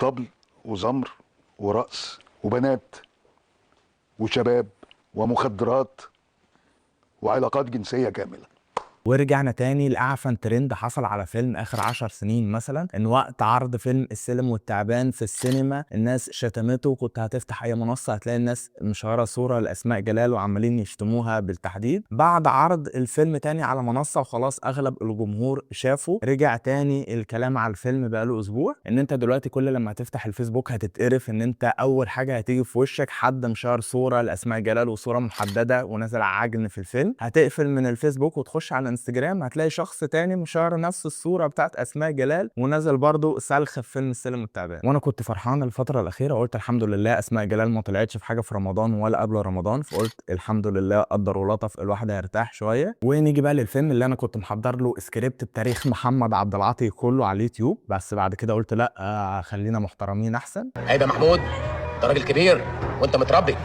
طبل وزمر ورقص وبنات وشباب ومخدرات وعلاقات جنسية كاملة. ورجعنا تاني لأعفن ترند حصل على فيلم آخر 10 سنين مثلا، إن وقت عرض فيلم السلم والتعبان في السينما الناس شتمته. كنت هتفتح أي منصة هتلاقي الناس مشهرة صورة لأسماء جلال وعمالين يشتموها بالتحديد. بعد عرض الفيلم تاني على منصة وخلاص أغلب الجمهور شافه، رجع تاني الكلام على الفيلم بقاله أسبوع. إن أنت دلوقتي كل لما هتفتح الفيسبوك هتتقرف إن أنت أول حاجة هتيجي في وشك حد مشهر صورة لأسماء جلال وصورة محددة ونازل عجن في الفيلم. هتقفل من الفيسبوك وتخش على انستجرام هتلاقي شخص تاني مشهر نفس الصوره بتاعت اسماء جلال ونزل برضو سلخ في فيلم السلم والتعبان. وانا كنت فرحان الفتره الاخيره وقلت الحمد لله اسماء جلال ما طلعتش في حاجه في رمضان ولا قبل رمضان، فقلت الحمد لله قدر ولطف الواحد هيرتاح شويه. ونيجي بقى للفيلم اللي انا كنت محضر له سكريبت بتاريخ محمد عبد العاطي كله على اليوتيوب، بس بعد كده قلت لا خلينا محترمين احسن. عيب يا محمود، ده راجل كبير وانت متربي.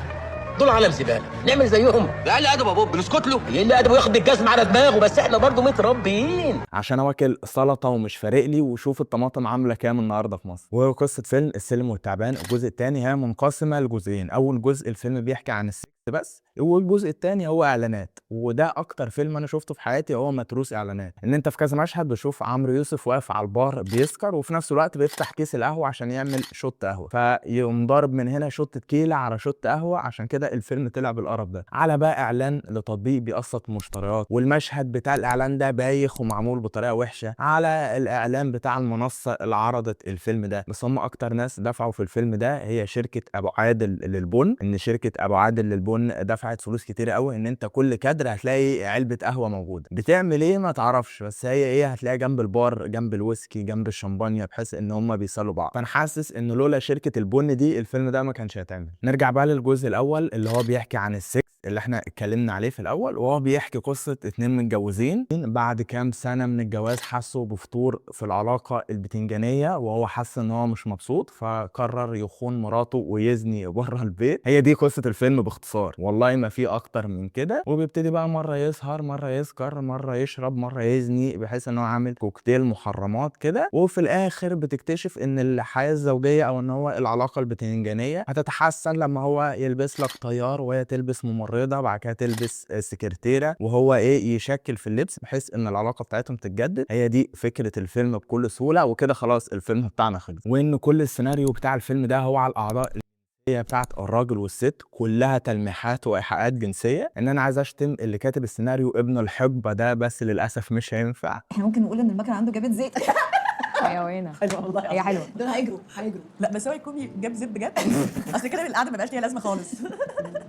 دول عالم زباله، نعمل زيهم. ده اقل ادب يا بوب، بنسكت له. يقل ادب وياخد الجزم على دماغه، بس احنا برضه متربيين. عشان اواكل سلطه ومش فارق لي، وشوف الطماطم عامله كام النهارده في مصر. وقصه فيلم السلم والتعبان الجزء الثاني هي منقسمه لجزئين. اول جزء الفيلم بيحكي عن السكس بس، والجزء الثاني هو اعلانات. وده اكتر فيلم انا شفته في حياتي هو متروس اعلانات. ان انت في كذا مشهد بشوف عمرو يوسف واقف على البار بيسكر وفي نفس الوقت بيفتح كيس القهوه عشان يعمل شوت قهوه، فيقوم ضارب من هنا شوت تكيله على شوت قهوه. عشان كده الفيلم طلع بالقرف ده. على بقى اعلان لتطبيق بيقسط مشتريات، والمشهد بتاع الاعلان ده بايخ ومعمول بطريقه وحشه. على الاعلان بتاع المنصه اللي عرضت الفيلم ده، بس هم اكتر ناس دفعوا في الفيلم ده هي شركه ابو عادل للبن. ان شركه ابو عادل للبن دفعت فلوس كتير قوي ان انت كل كادر هتلاقي علبه قهوه موجوده. بتعمل ايه ما تعرفش، بس هي ايه هتلاقي جنب البار جنب الويسكي جنب الشمبانيا، بحيث ان هم بيسالوا بعض. فانا حاسس ان لولا شركه البن دي الفيلم ده ما كانش هيتعمل. نرجع بقى للجزء الاول اللي هو بيحكي عن السكس اللي احنا اتكلمنا عليه في الاول، وهو بيحكي قصه اتنين متجوزين بعد كام سنه من الجواز حسوا بفتور في العلاقه البتنجانيه، وهو حس ان هو مش مبسوط فقرر يخون مراته ويزني بره البيت. هي دي قصه الفيلم باختصار، والله ما في اكتر من كده. وبيبتدي بقى مره يسهر مره يسكر مره يشرب مره يزني، بحيث ان هو عامل كوكتيل محرمات كده. وفي الاخر بتكتشف ان الحياه الزوجيه او ان هو العلاقه البتنجانيه هتتحسن لما هو يلبس لك طيار وهي تلبس ممرضه، بعد كده تلبس سكرتيره، وهو ايه يشكل في اللبس بحيث ان العلاقه بتاعتهم تتجدد. هي دي فكره الفيلم بكل سهوله، وكده خلاص الفيلم بتاعنا خلص. وان كل السيناريو بتاع الفيلم ده هو على الاعضاء هي بتاعت الراجل والست، كلها تلميحات وايحاءات جنسيه. ان انا عايز اشتم اللي كاتب السيناريو ابن الحقبه ده، بس للاسف مش هينفع. احنا ممكن نقول ان المكنه عنده جابت زيت. حيوانه حلوه والله، هي حلوه. دول هيجروا. لا بس هو يكون جاب زيت بجد. اصل كده القعده ما بقاش ليها لازمه خالص.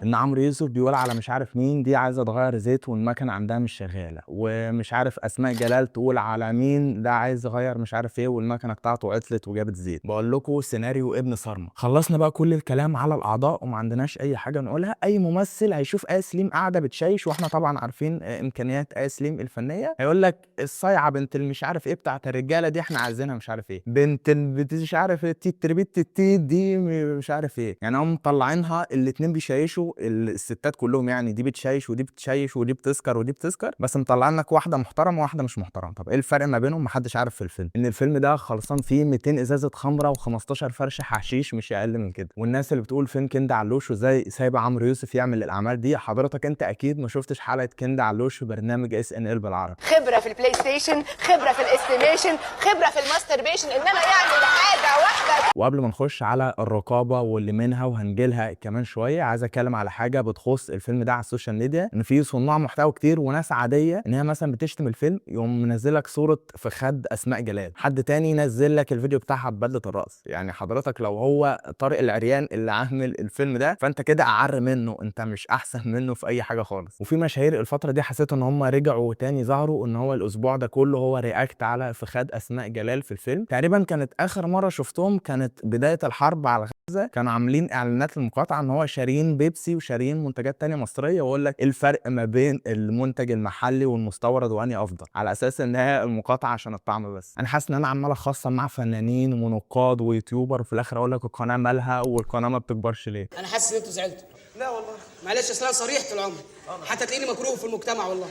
ان عمرو يوسف بيقول على مش عارف مين دي عايزه تغير زيت والمكنه عندها مش شغاله، ومش عارف اسماء جلال تقول على مين ده عايز يغير مش عارف ايه والمكنه بتاعته عطلت وجابت زيت. بقول لكم سيناريو ابن صرمه. خلصنا بقى كل الكلام على الاعضاء وما عندناش اي حاجه نقولها. اي ممثل هيشوف آية سليم قاعده بتشيش، واحنا طبعا عارفين امكانيات آية سليم الفنيه، هيقول لك الصايعه بنت مش عارف ايه بتاعت الرجاله دي احنا عايزينها مش عارف ايه، بنت مش عارف التيت تربيت التيت دي مش عارف ايه. يعني هم مطلعينها الاتنين بيشيشوا الستات كلهم، يعني دي بتشيش ودي بتشيش ودي بتسكر ودي بتسكر، بس مطلعين لك واحده محترمه وواحده مش محترمه. طب ايه الفرق ما بينهم؟ محدش عارف في الفيلم. ان الفيلم ده خلصان فيه 200 ازازه خمره و15 فرشه حشيش مش اقل من كده. والناس اللي بتقول فين كندا علوش وازاي سايبه عمرو يوسف يعمل الاعمال دي، حضرتك انت اكيد ما شفتش حلقه كندا علوش في برنامج SNL بالعربي. خبره في البلاي ستيشن، خبره في الاستيميشن، خبره في الماستربيشن، انما يعمل حاجه واحده. وقبل ما نخش على الرقابه واللي منها وهنجيلها كمان شويه، عايز اتكلم على حاجه بتخص الفيلم ده على السوشيال ميديا. ان في صناع محتوى كتير وناس عاديه ان هي مثلا بتشتم الفيلم يقوم منزل لك صوره في خد اسماء جلال، حد تاني ينزل لك الفيديو بتاعها ببدله الرقص. يعني حضرتك لو هو طارق العريان اللي عامل الفيلم ده فانت كده اعر منه، انت مش احسن منه في اي حاجه خالص. وفي مشاهير الفتره دي حسيت ان هم رجعوا تاني ظهروا، ان هو الاسبوع ده كله هو رياكت على في خد اسماء جلال في الفيلم. تقريبا كانت اخر مره شفتهم كانت بدايه الحرب على غزه، كانوا عاملين اعلانات المقاطعه ان هو شارين بيبسي وشارين منتجات تانية مصريه، واقول لك ايه الفرق ما بين المنتج المحلي والمستورد واني افضل، على اساس ان هي المقاطعه عشان الطعم بس. انا حاسس ان انا عمال اخصم مع فنانين ونقاد ويوتيوبر وفي الاخر اقول لك القناه مالها والقناه ما بتكبرش ليه. انا حاسس ان انتوا زعلتوا. لا والله معلش، اصل انا صريح طول عمري، حتى تلاقيني مكروه في المجتمع والله.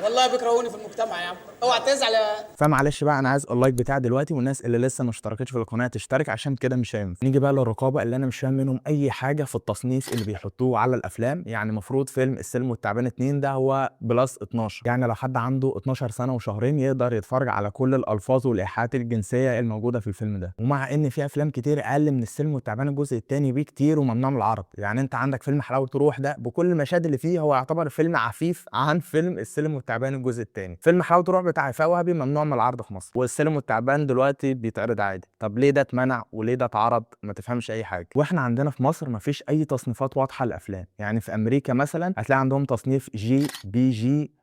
والله بيكرهوني في المجتمع يا عم، اوعى تزعل يا فمعلش بقى انا عايز اللايك بتاعي دلوقتي، والناس اللي لسه ما اشتركتش في القناه تشترك، عشان كده مش هينفع. نيجي بقى للرقابه اللي انا مش فاهم منهم اي حاجه في التصنيف اللي بيحطوه على الافلام. يعني المفروض فيلم السلم والتعبان 2 ده هو بلس 12، يعني لو حد عنده 12 سنه وشهرين يقدر يتفرج على كل الالفاظ والايحاءات الجنسيه الموجوده في الفيلم ده. ومع ان في افلام كتير اقل من السلم والتعبان الجزء الثاني بكتير وممنوع من العرض. يعني انت عندك فيلم حلاوه روح ده بكل المشاهد اللي فيه هو يعتبر فيلم عفيف عن فيلم السلم والتعبان الجزء الثاني. فيلم حلاوه روح بتاع هيفاء وهبي ممنوع من العرض في مصر، والسلم والتعبان دلوقتي بيتعرض عادي. طب ليه ده اتمنع وليه ده اتعرض؟ ما تفهمش اي حاجه. واحنا عندنا في مصر ما فيش اي تصنيفات واضحه للافلام. يعني في امريكا مثلا هتلاقي عندهم تصنيف جي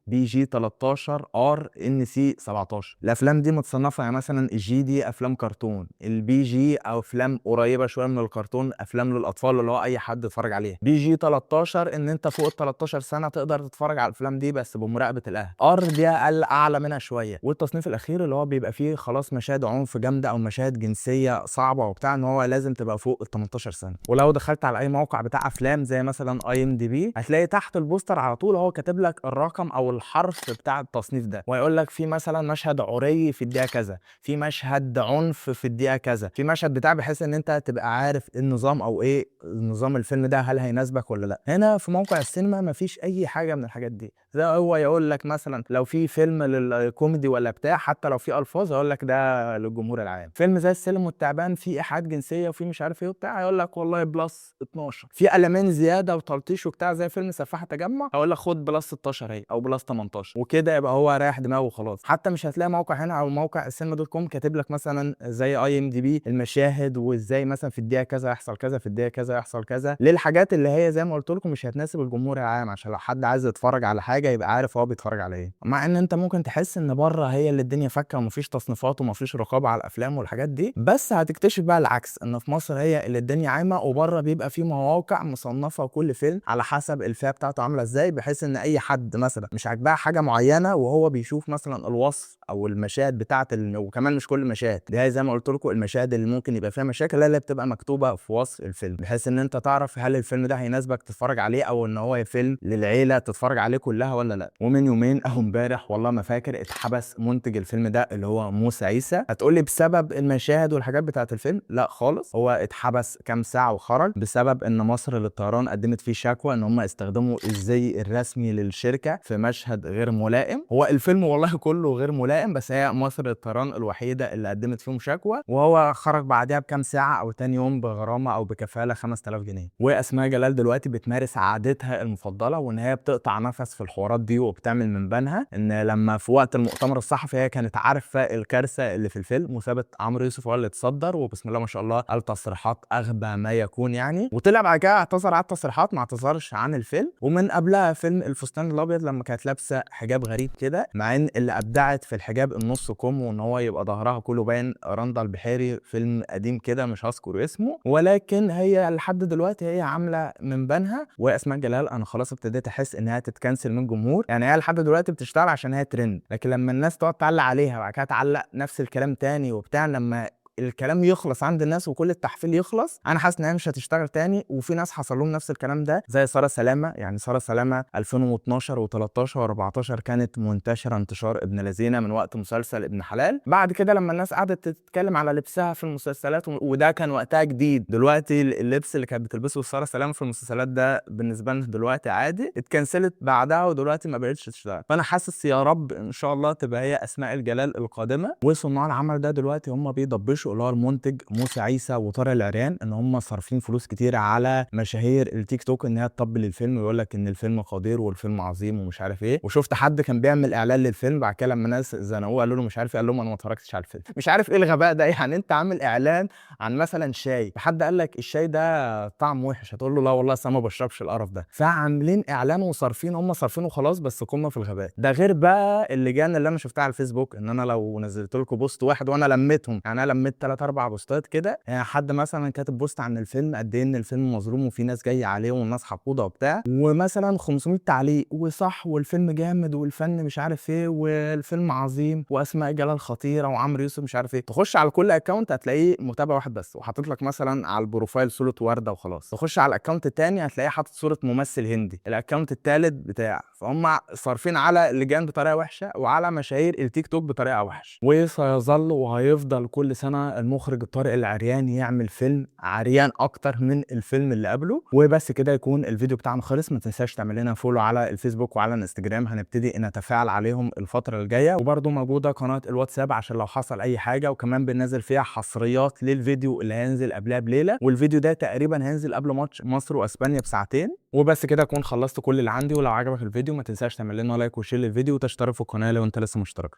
بي جي 13 ار ان سي 17. الافلام دي متصنفه، يعني مثلا الجي دي افلام كرتون، البي جي او افلام قريبه شويه من الكرتون، افلام للاطفال اللي هو اي حد يتفرج عليها. بي جي 13 ان انت فوق ال 13 سنه تقدر تتفرج على الافلام دي بس بمراقبه الاهل. ار دي اقل اعلى منها شويه. والتصنيف الاخير اللي هو بيبقى فيه خلاص مشاهد عنف جامده او مشاهد جنسيه صعبه وبتاع، ان هو لازم تبقى فوق ال 18 سنه. ولو دخلت على اي موقع بتاع افلام زي مثلا IMDb هتلاقي تحت البوستر على طول هو كاتب لك الرقم او الحرف بتاع التصنيف ده، ويقول لك في مثلا مشهد عري في الدقيقه كذا، في مشهد عنف في الدقيقه كذا، في مشهد بتاع، بحيث ان انت تبقى عارف النظام او ايه نظام الفيلم ده، هل هيناسبك ولا لا. هنا في موقع السينما مفيش اي حاجه من الحاجات دي. زي هو يقول لك مثلا لو في فيلم للكوميدي ولا بتاع، حتى لو في الفاظ يقول لك ده للجمهور العام. فيلم زي السلم والتعبان فيه ايحاءات جنسيه وفي مش عارف ايه وبتاع، يقول لك والله بلس 12. في المين زياده وتلطيش وبتاع زي فيلم سفاح تجمع، هقول لك خد بلس 16 اهي او بلس 18 وكده، يبقى هو رايح دماغه وخلاص. حتى مش هتلاقي موقع هنا او موقع السينما.com كاتب لك مثلا زي IMDb المشاهد وازاي مثلا في الدقيقه كذا يحصل كذا، في الدقيقه كذا يحصل كذا، للحاجات اللي هي زي ما قلت لكم مش هتناسب الجمهور العام، عشان لو حد عايز يتفرج على حاجه يبقى عارف هو بيتفرج على ايه. مع ان انت ممكن تحس ان بره هي اللي الدنيا فكه ومفيش تصنيفات ومفيش رقابه على الافلام والحاجات دي، بس هتكتشف بقى العكس، ان في مصر هي اللي الدنيا عايمه، وبره بيبقى في مواقع مصنفه كل فيلم على حسب الفئه بتاعته عامله ازاي، بحيث ان اي حد مثلا مش عاجباه حاجه معينه وهو بيشوف مثلا الوصف او المشاهد بتاعه وكمان مش كل المشاهد دي، هي زي ما قلت لكم المشاهد اللي ممكن يبقى فيها مشاكل اللي بتبقى مكتوبه في وصف الفيلم، بحيث ان انت تعرف هل الفيلم ده هيناسبك تتفرج عليه او ان هو فيلم للعيله تتفرج عليه كلها ولا لا. ومن يومين او امبارح والله ما فاكر اتحبس منتج الفيلم ده اللي هو موسى عيسى. هتقول لي بسبب المشاهد والحاجات بتاعه الفيلم؟ لا خالص، هو اتحبس كام ساعه وخرج بسبب ان مصر للطيران قدمت فيه شكوى ان هم استخدموا الزي الرسمي للشركه في مشهد غير ملائم. هو الفيلم والله كله غير ملائم، بس هي مصر للطيران الوحيده اللي قدمت فيهم شكوى، وهو خرج بعدها بكام ساعه او تاني يوم بغرامه او بكفاله 5000 جنيه. واسماء جلال دلوقتي بتمارس عادتها المفضله، وان هي بتقطع نفس في الحوارات دي وبتعمل من بينها ان لما في وقت المؤتمر الصحفي هي كانت عارفه الكارثه اللي في الفيلم، وسابت عمرو يوسف هو اللي اتصدر، وبسم الله ما شاء الله قال تصريحات اغبى ما يكون يعني، وطلع بعد كده اعتذر على التصريحات، ما اعتذرش عن الفيلم. ومن قبلها فيلم الفستان الابيض لما كانت لابسه حجاب غريب كده، مع ان اللي ابدعت في الحجاب النص كم وان هو يبقى ظهرها كله باين رندا البحيري، فيلم قديم كده مش هذكر اسمه، ولكن هي لحد دلوقتي هي عامله من بينها. واسماء جلال انا خلاص ابتديت احس انها تتكنسل من الجمهور، يعني هي لحد دلوقتي بتشتغل عشان هي ترند، لكن لما الناس تقعد تعلق عليها وبعد كده تعلق نفس الكلام تاني وبتاع، لما الكلام يخلص عند الناس وكل التحفيل يخلص، انا حاسس ان هي مش هتشتغل تاني. وفي ناس حصل لهم نفس الكلام ده زي ساره سلامه. يعني ساره سلامه 2012 و13 و14 كانت منتشره انتشار ابن لذينه من وقت مسلسل ابن حلال. بعد كده لما الناس قعدت تتكلم على لبسها في المسلسلات وده كان وقتها جديد، دلوقتي اللبس اللي كانت بتلبسه ساره سلامه في المسلسلات ده بالنسبه لنا دلوقتي عادي، اتكنسلت بعدها ودلوقتي ما بقتش تشتغل. فانا حاسس يا رب ان شاء الله تبقى هي اسماء الجلال القادمه. وصناع العمل ده دلوقتي هم بيضبشوا اللي هو المنتج موسى عيسى وطارق العريان ان هم صارفين فلوس كتير على مشاهير التيك توك ان هي تطبل الفيلم ويقول لك ان الفيلم قدير والفيلم عظيم ومش عارف ايه. وشفت حد كان بيعمل اعلان للفيلم، بعد كده لما ناس زنقوه قالوا له مش عارف ايه، قال لهم انا ما اتفرجتش على الفيلم. مش عارف ايه الغباء ده، يعني انت عامل اعلان عن مثلا شاي، حد قال لك الشاي ده طعم وحش، هتقول له لا والله انا ما بشربش القرف ده. فعاملين اعلان وصارفين، هم صارفينه خلاص، بس قمه في الغباء. ده غير بقى اللجان اللي انا شفتها على الفيسبوك، ان انا لو نزلت لكم بوست واحد وانا لميتهم، يعني انا عملت 3 4 بوستات كده، حد مثلا كاتب بوست عن الفيلم قد ايه ان الفيلم مظلوم وفي ناس جايه عليه والناس حقوده وبتاع، ومثلا 500 تعليق وصح والفيلم جامد والفن مش عارف ايه والفيلم عظيم واسماء جلال خطيره وعمرو يوسف مش عارف ايه. تخش على كل اكونت هتلاقيه متابع واحد بس وحاطط لك مثلا على البروفايل صوره ورده وخلاص. تخش على الاكونت الثاني هتلاقيه حاطط صوره ممثل هندي، الاكونت الثالث بتاع. فهم صارفين على اللجان بطريقه وحشه وعلى مشاهير التيك توك بطريقه وحشه. وسيظل وهيفضل كل سنه المخرج طارق العرياني يعمل فيلم عريان اكتر من الفيلم اللي قبله. وبس كده يكون الفيديو بتاعنا خلص. ما تنساش تعمل لنا فولو على الفيسبوك وعلى الانستجرام، هنبتدي نتفاعل عليهم الفتره الجايه. وبرده موجوده قناه الواتساب عشان لو حصل اي حاجه، وكمان بننزل فيها حصريات للفيديو اللي هينزل قبلها بليله، والفيديو ده تقريبا هينزل قبل ماتش مصر واسبانيا بساعتين. وبس كده اكون خلصت كل اللي عندي. ولو عجبك الفيديو ما تنساش تعمل لنا لايك وشير للفيديو وتشترك في القناه لو انت لسه مشترك.